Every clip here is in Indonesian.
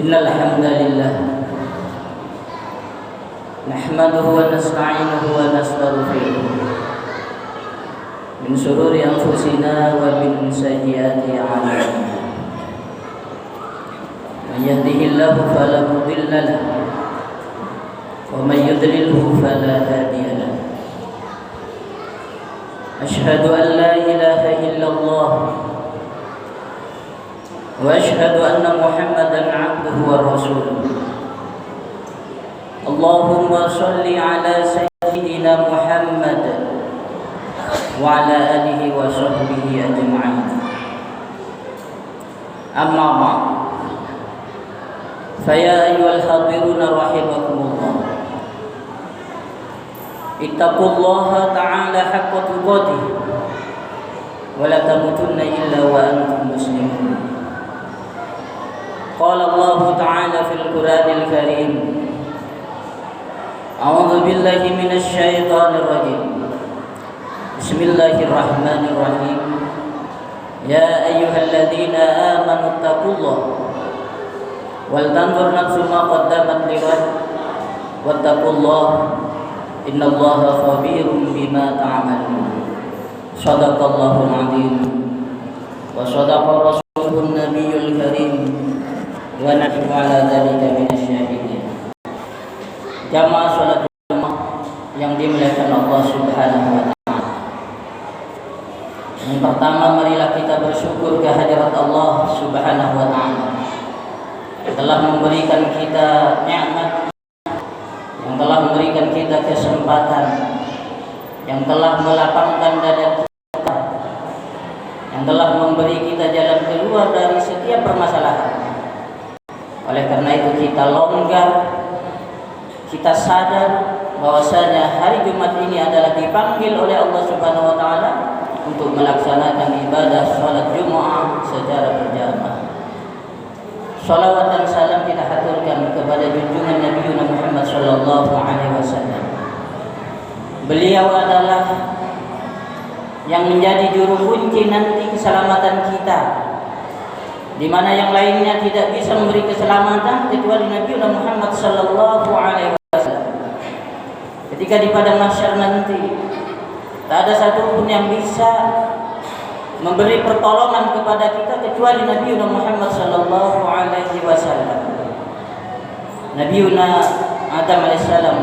Innal hamdalillah nahmaduhu wa nasta'inuhu wa nastaghfiruh min shururi anfusina wa min sayyiati a'malina. Man yahdihillahu fala mudilla lahu wa man yudlilhu fala hadiya lahu. Ashhadu an la ilaha illallah wa ashhadu anna Muhammadan 'abduhu wa rasuluh. Allahumma shalli ala sayyidina Muhammad wa ala alihi wa sahbihi ajma'in. Amma ba'd. Fa ya ayyuhal hadiruna rahimakumullah. Ittaqullaha ta'ala haqqa tuqatih wa la tamutunna illa wa antum muslimun. Qala Allah Ta'ala fil Qur'anil Karim. A'udzu billahi minasy syaithanir rajim. Bismillahirrahmanirrahim. Ya ayyuhalladzina amanu taqullaha wal tanzur nafsum ma qaddamat lighad wattaqullaha innallaha khabirum bima ta'malun. Shadaqallahul 'azim wa shadaqa rasulun nabiyyul karim wa nahnu ala dzalika minasyahidin. Jamaah salat Jumat yang dimuliakan Allah Subhanahu wa taala. Yang pertama, marilah kita bersyukur kehadirat Allah Subhanahu wa taala yang telah memberikan kita nikmat, yang telah memberikan kita kesempatan, yang telah melapangkan dada kita, yang telah memberi kita jalan keluar dari setiap permasalahan. Oleh karena itu kita longgar, kita sadar bahwasanya hari Jumat ini adalah dipanggil oleh Allah Subhanahu wa taala untuk melaksanakan ibadah salat Jumat secara berjamaah. Shalawat dan salam kita haturkan kepada junjungan Nabi Muhammad sallallahu alaihi wasallam. Beliau adalah yang menjadi juru kunci nanti keselamatan kita, di mana yang lainnya tidak bisa memberi keselamatan kecuali Nabi Muhammad sallallahu alaihi wasallam. Ketika di padang mahsyar nanti, tak ada satupun yang bisa memberi pertolongan kepada kita kecuali Nabi Muhammad sallallahu alaihi wasallam. Nabi Adam alaihissalam,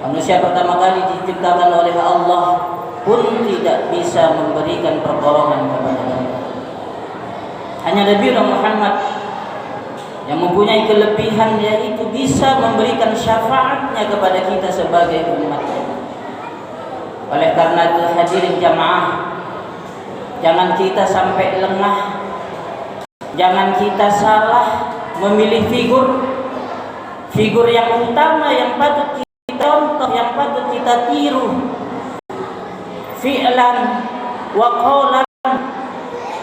manusia pertama kali diciptakan oleh Allah, pun tidak bisa memberikan pertolongan kepada kita. Hanya Nabi Muhammad yang mempunyai kelebihan, yaitu bisa memberikan syafaatnya kepada kita sebagai umatnya. Oleh karena itu hadirin jamaah, jangan kita sampai lengah, jangan kita salah memilih figur yang utama yang patut kita contoh, yang patut kita tiru. Fi'lan wa qawlan.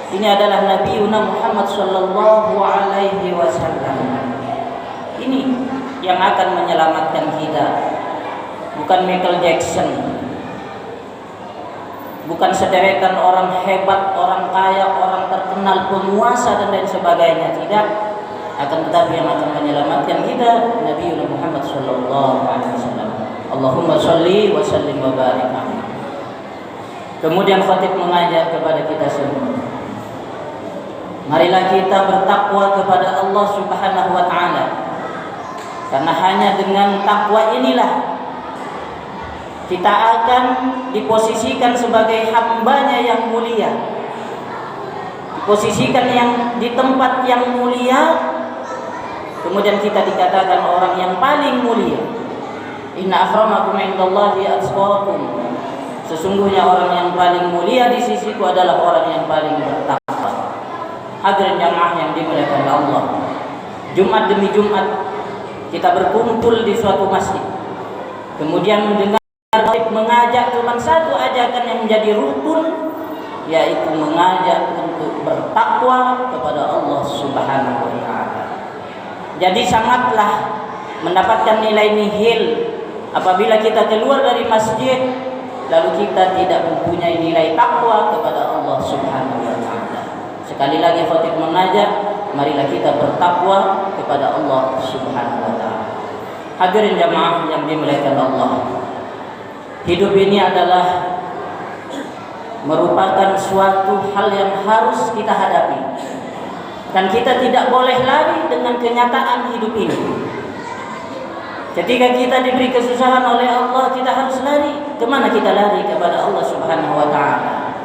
Ini adalah Nabi Muhammad sallallahu alaihi wasallam. Ini yang akan menyelamatkan kita, bukan Michael Jackson, bukan sederetan orang hebat, orang kaya, orang terkenal, penguasa dan lain sebagainya. Tidak, akan tetapi yang akan menyelamatkan kita Nabi Muhammad sallallahu alaihi wasallam. Allahumma shalli wa sallim wa barik alaihi. Kemudian khatib mengajak kepada kita semua, marilah kita bertakwa kepada Allah Subhanahu wa taala. Karena hanya dengan takwa inilah kita akan diposisikan sebagai hambanya yang mulia, diposisikan yang di tempat yang mulia. Kemudian kita dikatakan orang yang paling mulia. Inna akramakum indallahi atqakum. Sesungguhnya orang yang paling mulia di sisiku adalah orang yang paling bertakwa. Hadirin jamaah yang dimuliakan Allah, Jumat demi Jumat kita berkumpul di suatu masjid, kemudian mendengar mengajak cuma satu ajakan yang menjadi rukun, yaitu mengajak untuk bertakwa kepada Allah Subhanahu wa taala. Jadi sangatlah mendapatkan nilai nihil apabila kita keluar dari masjid lalu kita tidak mempunyai nilai takwa kepada Allah Subhanahu wa taala. Sekali lagi khatib mengajak, marilah kita bertakwa kepada Allah Subhanahu wa taala. Hadirin jamaah yang dimuliakan Allah. Hidup ini adalah merupakan suatu hal yang harus kita hadapi. Dan kita tidak boleh lari dengan kenyataan hidup ini. Ketika kita diberi kesusahan oleh Allah, kita harus lari. Kemana kita lari? Kepada Allah Subhanahu wa ta'ala.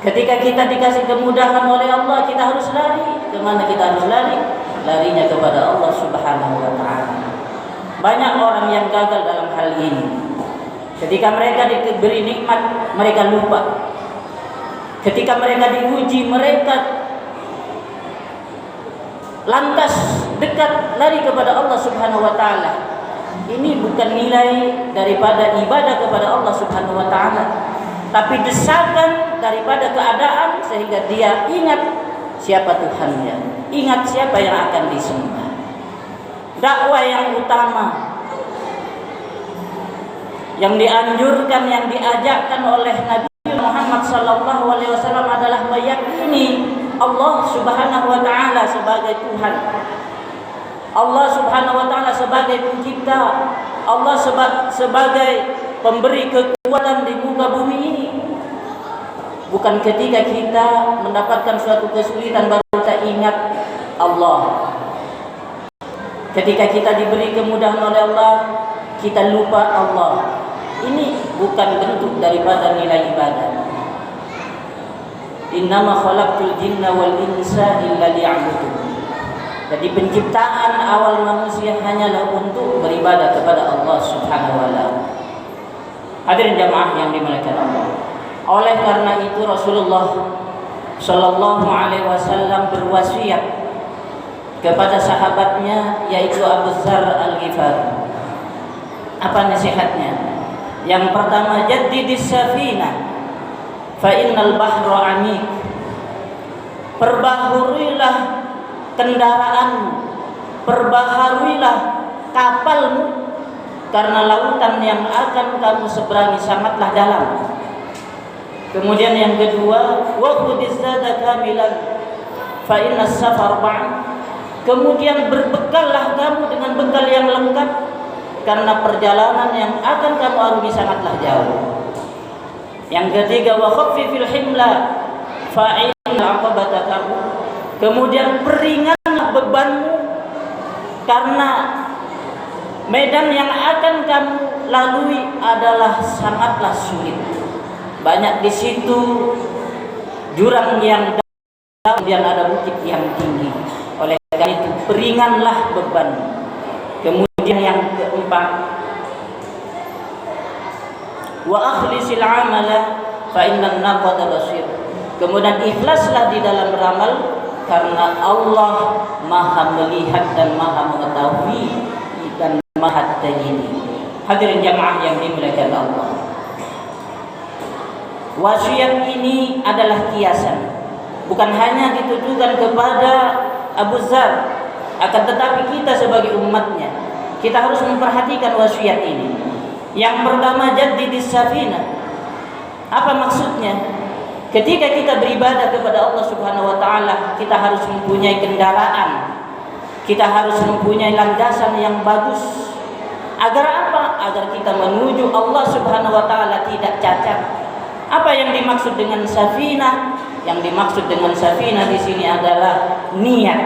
Ketika kita dikasih kemudahan oleh Allah, kita harus lari. Kemana kita harus lari? Larinya kepada Allah Subhanahu wa ta'ala. Banyak orang yang gagal dalam hal ini. Ketika mereka diberi nikmat, mereka lupa. Ketika mereka diuji, mereka lantas dekat lari kepada Allah Subhanahu wa ta'ala. Ini bukan nilai daripada ibadah kepada Allah Subhanahu wa ta'ala, tapi desakan daripada keadaan sehingga dia ingat siapa Tuhannya, ingat siapa yang akan disembah. Dakwah yang utama yang dianjurkan, yang diajakkan oleh Nabi Muhammad sallallahu alaihi wasallam adalah meyakini Allah Subhanahu wa ta'ala sebagai Tuhan, Allah Subhanahu wa ta'ala sebagai pencipta, Allah sebagai pemberi kekuatan di muka bumi ini. Bukan ketika kita mendapatkan suatu kesulitan baru kita ingat Allah. Ketika kita diberi kemudahan oleh Allah, kita lupa Allah. Ini bukan bentuk daripada nilai ibadah. Innama khalaqtul jinna wal insa illa liya'budun. Jadi penciptaan awal manusia hanyalah untuk beribadah kepada Allah Subhanahu wa ta'ala. Hadirin jamaah yang dimuliakan Allah. Oleh karena itu Rasulullah sallallahu alaihi wasallam berwasiat kepada sahabatnya, yaitu Abu Dzar Al-Ghifari. Apa nasihatnya? Yang pertama, jaddidis safinah fa innal bahra amik. Perbaharuilah kendaraanmu, perbaharuilah kapalmu, karena lautan yang akan kamu seberangi sangatlah dalam. Kemudian yang kedua, wa khudhiz zada kamilan fa innas safar ba'd. Kemudian berbekallah kamu dengan bekal yang lengkap, karena perjalanan yang akan kamu arungi sangatlah jauh. Yang ketiga, wa khaffifil himla fa inna aqabataka. Kemudian peringanlah bebanmu, karena medan yang akan kamu lalui adalah sangatlah sulit. Banyak di situ jurang yang dalam dan ada bukit yang tinggi. Oleh karena itu peringanlah beban. Kemudian yang keempat, wa akhlisil amala fa innan naqada basir. Kemudian ikhlaslah di dalam beramal, karena Allah Maha melihat dan Maha mengetahui dan Maha tayyib. Hadirin jamaah yang dimuliakan Allah. Wasiat ini adalah kiasan, bukan hanya ditujukan kepada Abu Dzar, akan tetapi kita sebagai umatnya, kita harus memperhatikan wasiat ini. Yang pertama, jaddidis safinah. Apa maksudnya? Ketika kita beribadah kepada Allah Subhanahu wa ta'ala, kita harus mempunyai kendaraan, kita harus mempunyai landasan yang bagus. Agar apa? Agar kita menuju Allah Subhanahu wa ta'ala tidak cacat. Apa yang dimaksud dengan safinah? Yang dimaksud dengan safinah di sini adalah niat.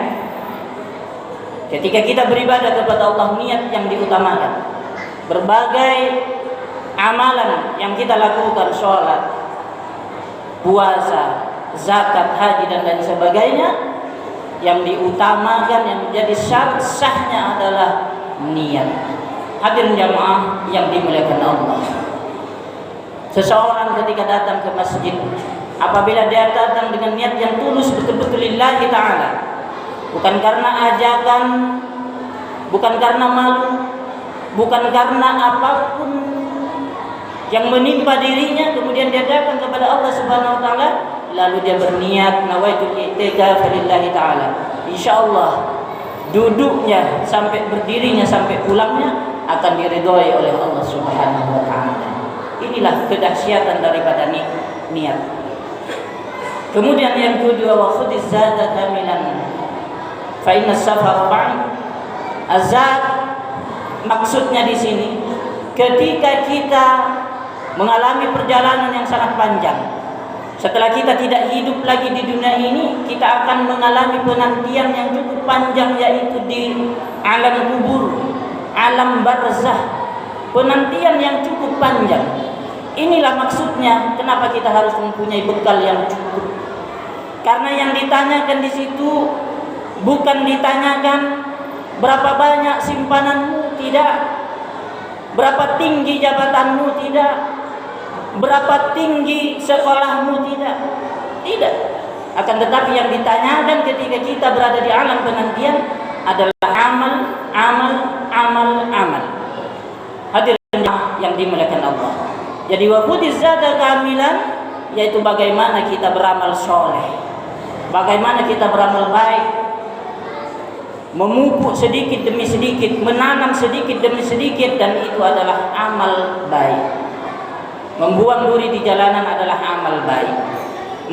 Ketika kita beribadah kepada Allah, niat yang diutamakan. Berbagai amalan yang kita lakukan, sholat, puasa, zakat, haji dan lain sebagainya, yang diutamakan, yang menjadi syarat sahnya adalah niat. Hadirin jamaah yang dimuliakan Allah. Seseorang ketika datang ke masjid, apabila dia datang dengan niat yang tulus betul-betul lillahi ta'ala, bukan karena ajakan, bukan karena malu, bukan karena apapun yang menimpa dirinya, kemudian dia datang kepada Allah Subhanahu wa ta'ala, lalu dia berniat nawaitul i'tikaf lillahi ta'ala, insyaallah duduknya sampai berdirinya sampai pulangnya akan diridhoi oleh Allah Subhanahu wa ta'ala. Inilah kedahsyatan daripada niat. Kemudian yang kedua, wa khudhiz zada kamilan fa inna safar ba'id. Azad maksudnya di sini ketika kita mengalami perjalanan yang sangat panjang. Setelah kita tidak hidup lagi di dunia ini, kita akan mengalami penantian yang cukup panjang, yaitu di alam kubur, alam barzah. Penantian yang cukup panjang. Inilah maksudnya kenapa kita harus mempunyai bekal yang cukup. Karena yang ditanyakan di situ bukan ditanyakan berapa banyak simpananmu, tidak. Berapa tinggi jabatanmu, tidak. Berapa tinggi sekolahmu, tidak. Tidak. Akan tetapi yang ditanyakan ketika kita berada di alam penantian adalah amal, amal, amal, amal. Hadirin yang dimuliakan Allah. Jadi wa khudhiz zada kamilan, yaitu bagaimana kita beramal soleh, bagaimana kita beramal baik, memupuk sedikit demi sedikit, menanam sedikit demi sedikit, dan itu adalah amal baik. Membuang duri di jalanan adalah amal baik.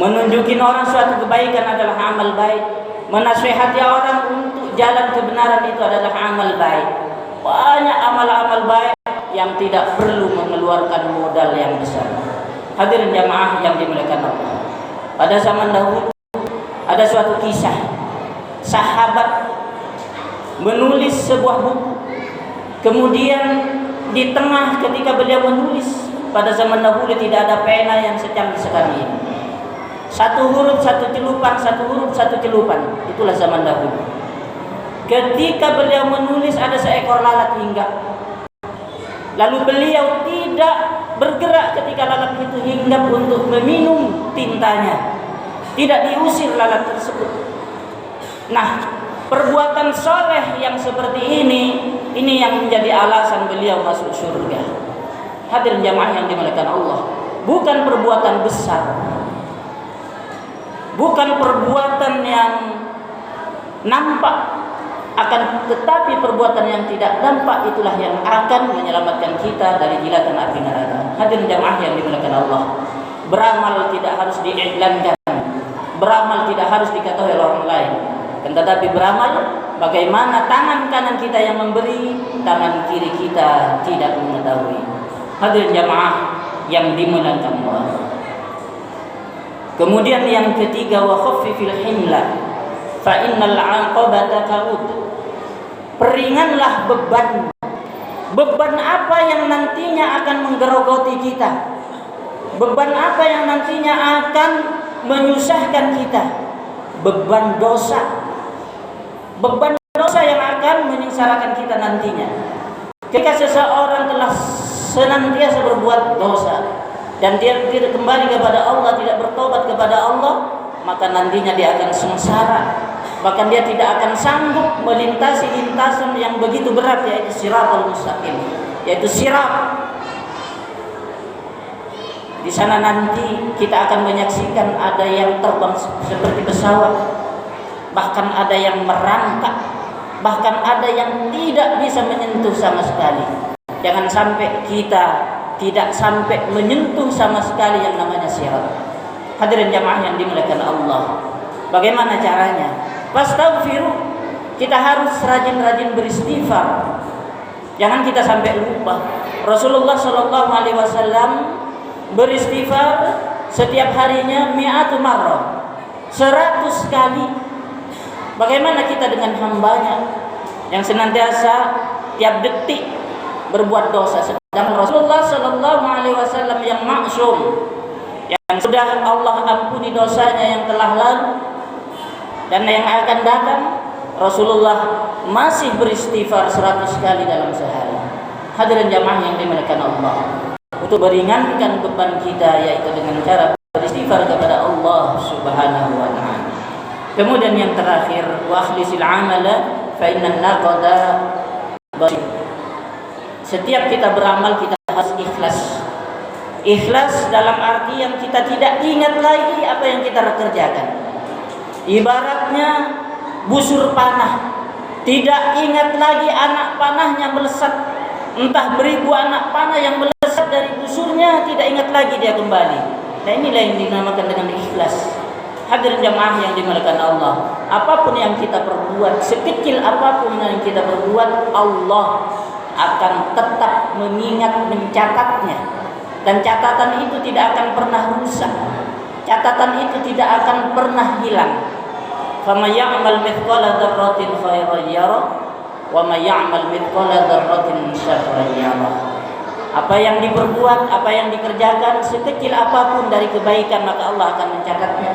Menunjukin orang suatu kebaikan adalah amal baik. Menasihati orang untuk jalan kebenaran itu adalah amal baik. Banyak amal-amal baik yang tidak perlu mengeluarkan modal yang besar. Hadirin jamaah yang dimuliakan Allah. Pada zaman dahulu ada suatu kisah sahabat menulis sebuah buku. Kemudian di tengah ketika beliau menulis, pada zaman dahulu tidak ada pena yang secanggih sekarang ini. Satu huruf satu celupan, satu huruf satu celupan. Itulah zaman dahulu. Ketika beliau menulis ada seekor lalat hinggap. Lalu beliau tidak bergerak ketika lalat itu hinggap untuk meminum tintanya. Tidak diusir lalat tersebut. Nah, perbuatan soleh yang seperti ini yang menjadi alasan beliau masuk surga. Hadirin jamaah yang dimuliakan Allah, bukan perbuatan besar, bukan perbuatan yang nampak, akan tetapi perbuatan yang tidak nampak itulah yang akan menyelamatkan kita dari jilatan api neraka. Hadirin jamaah yang dimuliakan Allah, beramal tidak harus diiklankan, beramal tidak harus diketahui oleh orang lain. Tetapi beramal bagaimana tangan kanan kita yang memberi, tangan kiri kita tidak mengetahui. Hadirin jamaah yang dimuliakan Allah. Kemudian yang ketiga, wa khaffifil himla fa innal 'aqabata ka'ud. Peringanlah beban. Beban apa yang nantinya akan menggerogoti kita? Beban apa yang nantinya akan menyusahkan kita? Beban dosa. Beban dosa yang akan menyengsarakan kita nantinya. Jika seseorang telah senantiasa berbuat dosa dan dia tidak kembali kepada Allah, tidak bertobat kepada Allah, maka nantinya dia akan sengsara. Bahkan dia tidak akan sanggup melintasi lintasan yang begitu berat, yaitu siratal mustaqim, yaitu sirat. Di sana nanti kita akan menyaksikan ada yang terbang seperti pesawat, bahkan ada yang merangkak, bahkan ada yang tidak bisa menyentuh sama sekali. Jangan sampai kita tidak sampai menyentuh sama sekali yang namanya sirat. Hadirin jamaah yang dimuliakan Allah, bagaimana caranya? Fastaghfiru. Kita harus rajin-rajin beristighfar. Jangan kita sampai lupa. Rasulullah SAW beristighfar setiap harinya 100 marrah, 100 kali. Bagaimana kita dengan hambanya yang senantiasa tiap detik berbuat dosa? Sedang Rasulullah SAW yang maksum, yang sudah Allah ampuni dosanya yang telah lalu dan yang akan datang, Rasulullah masih beristighfar 100 kali dalam sehari. Hadirin jamaah yang dimuliakan Allah, untuk meringankan beban kita yaitu dengan cara beristighfar kepada Allah Subhanahu wa taala. Kemudian yang terakhir, wa akhlisil amala fa innan naqada basir. Setiap kita beramal kita harus ikhlas. Ikhlas dalam arti yang kita tidak ingat lagi apa yang kita kerjakan. Ibaratnya busur panah, tidak ingat lagi anak panahnya melesat. Entah beribu anak panah yang melesat dari busurnya, tidak ingat lagi dia kembali. Nah, inilah yang dinamakan dengan ikhlas. Hadirin jamaah yang dimuliakan Allah, apapun yang kita perbuat, sekecil apapun yang kita perbuat, Allah akan tetap mengingat, mencatatnya. Dan catatan itu tidak akan pernah rusak. Catatan itu tidak akan pernah hilang. Faman ya'mal mithqala dzarratin khairan yarah wa may ya'mal mithqala dzarratin syarran yarah. Apa yang diperbuat, apa yang dikerjakan, sekecil apapun dari kebaikan, maka Allah akan mencatatnya.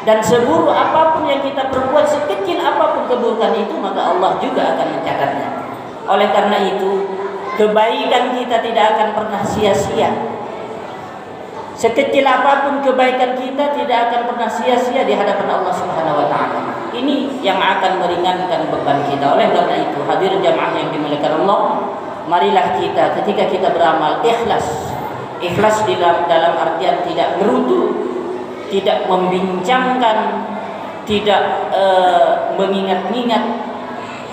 Dan seburuk apapun yang kita perbuat, sekecil apapun keburukan itu, maka Allah juga akan mencatatnya. Oleh karena itu, kebaikan kita tidak akan pernah sia-sia. Sekecil apapun kebaikan kita tidak akan pernah sia-sia di hadapan Allah Subhanahu wa taala. Ini yang akan meringankan beban kita. Oleh karena itu, hadirin jamaah yang dimuliakan Allah, marilah kita ketika kita beramal ikhlas. Ikhlas dalam artian tidak gerutu, tidak membincangkan, tidak mengingat-ingat,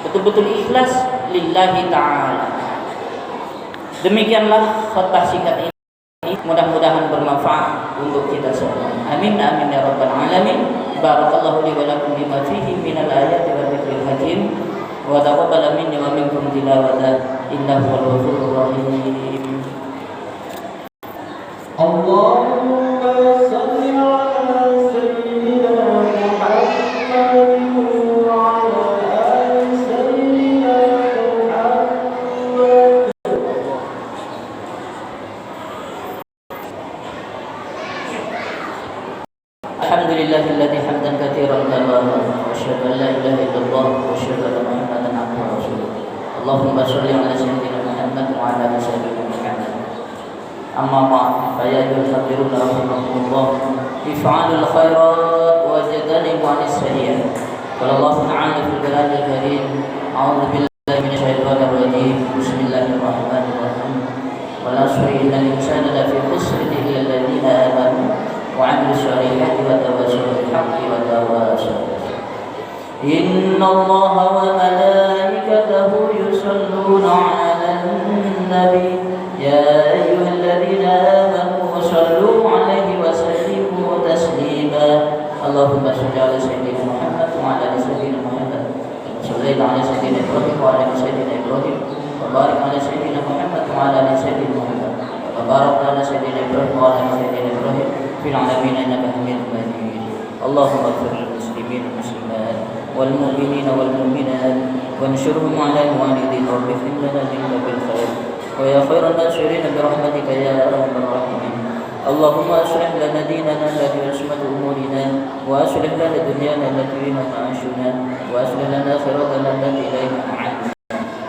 betul-betul ikhlas lillahi ta'ala. Demikianlah khutbah singkat ini, mudah-mudahan bermanfaat untuk kita semua. Amin amin ya rabbal alamin. Barakallahu li wa lakum bima fihi minal ayati wa dzikril hakim wa taqabbal minni wa minkum tilawatan innahu wal ghafurur rahim. Allahumma shalli ala sayyidina Muhammad wa ala ali sayyidina Muhammad. Alhamdulillahilladzi hamdan katsiran katsiran wa asyhadu an la ilaha illallah wa asyhadu anna Muhammadan abduhu wa rasuluh. Allahumma shalli ala sayyidina Muhammad wa ala ali sayyidina Muhammad. Amma ba'd, fa ya ayyuhal hadirin rahimakumullah, if'alul khairat wajtanibu 'anis sayyi'at. Qala Allah ta'ala fil Qur'anil Karim, a'udzu billahi minasyaitonir rajim. Bismillahirrahmanirrahim. Wal 'asri innal insana lafi khusr illa alladziina aamanu wa 'amilus shalihati wa tawassaw bil haqqi wa tawassaw. Innallaha wa malaikatahu yusholluna 'alan nabi. يا أيها الذين آمنوا صلوا عليه وسلموا تسليما. اللهم صل على سيدنا محمد وعلى آل سيدنا محمد كما صليت على سيدنا إبراهيم وعلى آل سيدنا إبراهيم وبارك على سيدنا محمد وعلى آل سيدنا محمد وبارك على سيدنا إبراهيم وعلى آل سيدنا إبراهيم في العالمين إنك حميد مجيد. اللهم اغفر للمسلمين والمسلمات والمؤمنين والمؤمنات وانشرهم على الموالدين رب اغفر لنا منك بالخير ويا خير الناصرين برحمتك يا ارحم الراحمين. اللهم اصلح لنا ديننا الذي عصمة امورنا واصلح لنا دنيانا التي فيها معاشنا واصلح لنا اخرتنا التي اليها معادنا.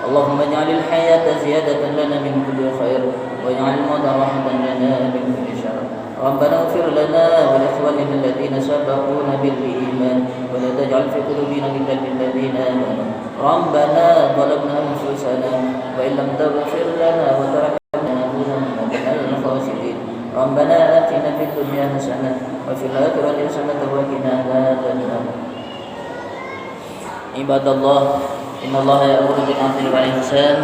اللهم اجعل الحياة زيادة لنا من كل خير واجعل الموت راحة لنا من كل شر. ربنا اغفر لنا ولاخواننا الذين سبقونا بالايمان ولا تجعل في قلوبنا غلا للذين امنوا. ربنا ظلمنا انفسنا وان لم تغفر لنا وترحمنا لنكونن من الخاسرين. ربنا اتنا في الدنيا حسنه وفي الاخره حسنه وقنا عذاب النار. عباد الله ان الله يامر بالعدل والاحسان